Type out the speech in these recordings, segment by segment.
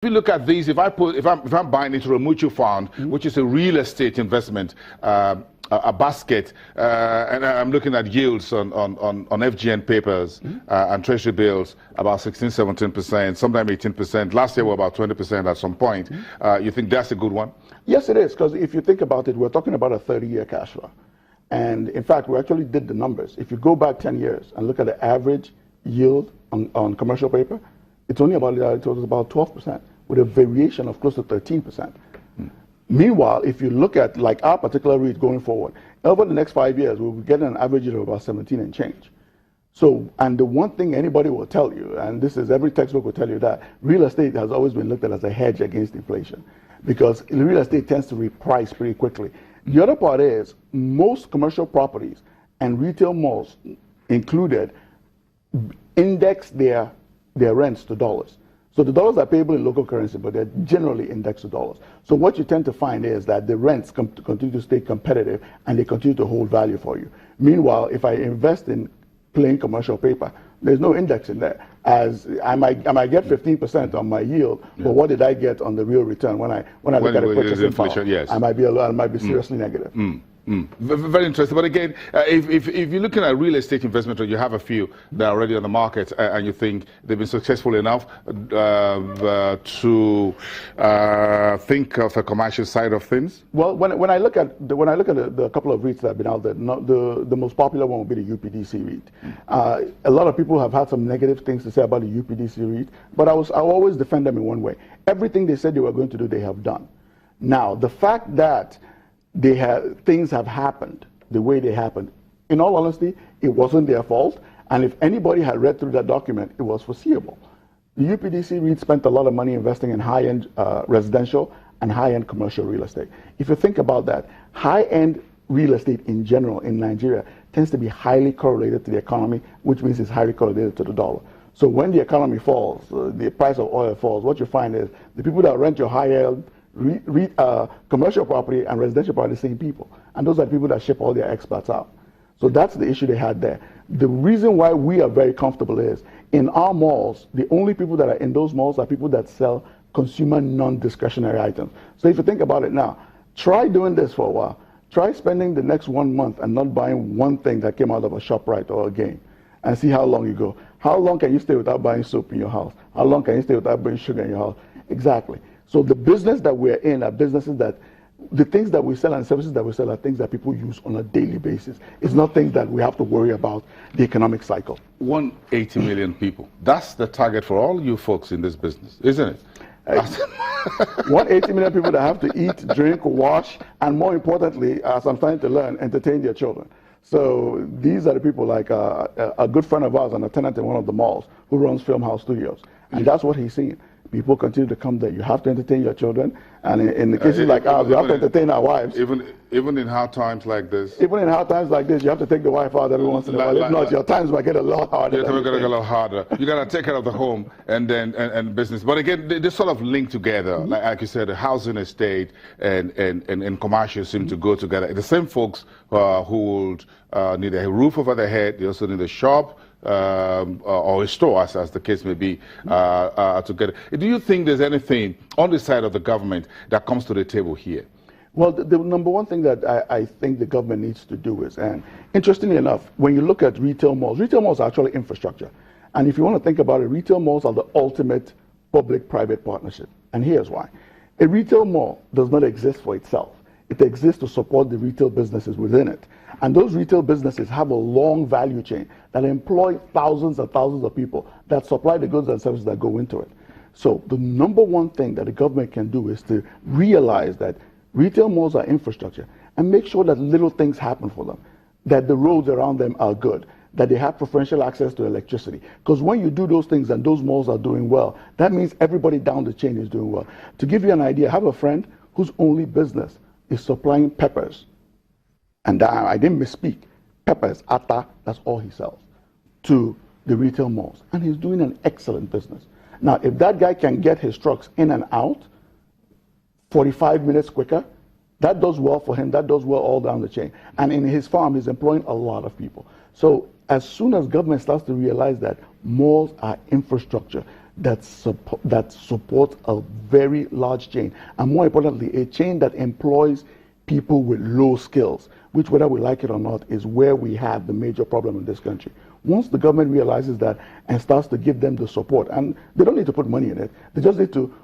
If you look at these, if I'm buying into a mutual fund, which is a real estate investment, a basket, and I'm looking at yields on FGN papers and treasury bills, about 16, 17%, sometimes 18%. Last year, we were about 20% at some point. You think that's a good one? Yes, it is, because if you think about it, we're talking about a 30-year cash flow. And in fact, we actually did the numbers. If you go back 10 years and look at the average yield on commercial paper, it's only about, it was about 12%, with a variation of close to 13%. Meanwhile, if you look at like our particular REIT going forward, over the next 5 years, we'll be getting an average yield of about 17 and change. So, and the one thing anybody will tell you, and this is every textbook will tell you, that real estate has always been looked at as a hedge against inflation, because real estate tends to reprice pretty quickly. The other part is most commercial properties and retail malls included index their rents to dollars. So the dollars are payable in local currency, but they're generally indexed to dollars. So what you tend to find is that the rents continue to stay competitive and they continue to hold value for you. Meanwhile, if I invest in plain commercial paper, there's no index in there. As I might get 15% on my yield, but what did I get on the real return when I look at a purchasing power? Yes. I might be seriously negative. Very interesting. But again, if you're looking at real estate investment, or you have a few that are already on the market, and you think they've been successful enough to think of a commercial side of things. Well, when I look at the couple of REITs that have been out there, the most popular one would be the UPDC REIT. A lot of people have had some negative things to say about the UPDC REIT, but I'll always defend them in one way. Everything they said they were going to do, they have done. Now, the fact that things have happened the way they happened, in all honesty, it wasn't their fault. And if anybody had read through that document, it was foreseeable. The UPDC REIT spent a lot of money investing in high-end residential and high-end commercial real estate. If you think about that, high-end real estate in general in Nigeria tends to be highly correlated to the economy, which means it's highly correlated to the dollar. So when the economy falls, the price of oil falls, what you find is the people that rent your high-end commercial property and residential property are the same people. And those are the people that ship all their expats out. So that's the issue they had there. The reason why we are very comfortable is, in our malls, the only people that are in those malls are people that sell consumer non-discretionary items. So if you think about it now, try doing this for a while. Try spending the next 1 month and not buying one thing that came out of a ShopRite or a Game, and see how long you go. How long can you stay without buying soap in your house? How long can you stay without buying sugar in your house? Exactly. So the business that we're in are businesses that, the things that we sell and services that we sell are things that people use on a daily basis. It's not things that we have to worry about the economic cycle. 180 million people. That's the target for all you folks in this business, isn't it? 180 million people that have to eat, drink, wash, and more importantly, as I'm starting to learn, entertain their children. So these are the people, like a good friend of ours, and a tenant in one of the malls, who runs Film House Studios. And that's what he's seeing. People continue to come there. You have to entertain your children, and in the cases like ours, we have to entertain our wives. Even in hard times like this. Even in hard times like this, you have to take the wife out every once in a while. If not, your times might get a lot harder. Your times get a lot harder. You got to take care of the home and then business. But again, they sort of link together. Like you said, the housing estate and commercial seem to go together. The same folks who would need a roof over their head, they also need a shop. Or a store, as the case may be, together. Do you think there's anything on the side of the government that comes to the table here? Well, the number one thing that I think the government needs to do is, and interestingly enough, when you look at retail malls are actually infrastructure. And if you want to think about it, retail malls are the ultimate public-private partnership. And here's why. A retail mall does not exist for itself. It exists to support the retail businesses within it. And those retail businesses have a long value chain that employ thousands and thousands of people that supply the goods and services that go into it. So the number one thing that the government can do is to realize that retail malls are infrastructure and make sure that little things happen for them, that the roads around them are good, that they have preferential access to electricity. Because when you do those things and those malls are doing well, that means everybody down the chain is doing well. To give you an idea, I have a friend whose only business is supplying peppers. And I didn't misspeak. Peppers, atta, that's all he sells to the retail malls. And he's doing an excellent business. Now, if that guy can get his trucks in and out 45 minutes quicker, that does well for him. That does well all down the chain. And in his farm, he's employing a lot of people. So as soon as government starts to realize that malls are infrastructure, that supports a very large chain, and more importantly, a chain that employs people with low skills, which, whether we like it or not, is where we have the major problem in this country. Once the government realizes that and starts to give them the support, and they don't need to put money in it, they just need to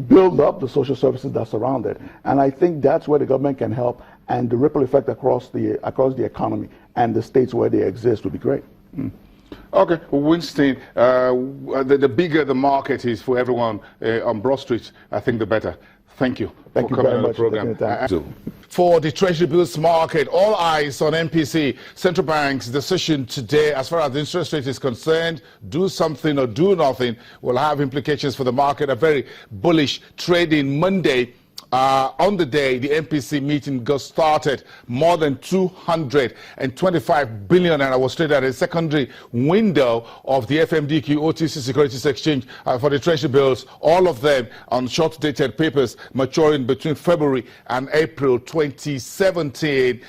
build up the social services that surround it. And I think that's where the government can help, and the ripple effect across the economy and the states where they exist would be great. Okay, Winston, the bigger the market is for everyone on Broad Street, I think the better. Thank you Thank for you coming very on the much for program. taking the time. For the Treasury bills market, all eyes on MPC. Central Bank's decision today, as far as the interest rate is concerned, do something or do nothing, will have implications for the market. A very bullish trading Monday. On the day the MPC meeting got started, more than 225 billion and I was traded at a secondary window of the FMDQ OTC Securities Exchange for the Treasury bills, all of them on short-dated papers maturing between February and April 2017.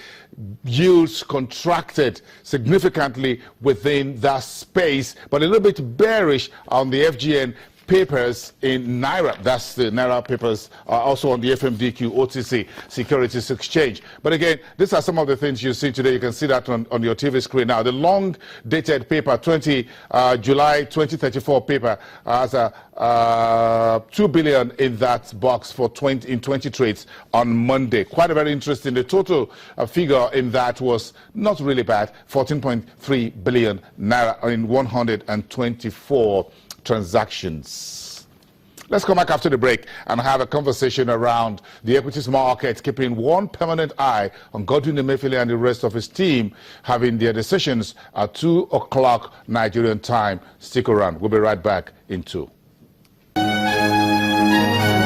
Yields contracted significantly within that space, but a little bit bearish on the FGN papers in Naira. That's the Naira papers also on the FMDQ OTC Securities Exchange. But again, these are some of the things you see today. You can see that on your TV screen now. The long dated paper, July 2034 paper, has a 2 billion in that box for 20 trades on Monday. Quite a very interesting. The total figure in that was not really bad, 14.3 billion Naira in 124 transactions. Let's come back after the break and have a conversation around the equities market, keeping one permanent eye on Godwin Emefiele and the rest of his team having their decisions at 2 o'clock Nigerian time. Stick around. We'll be right back in 2.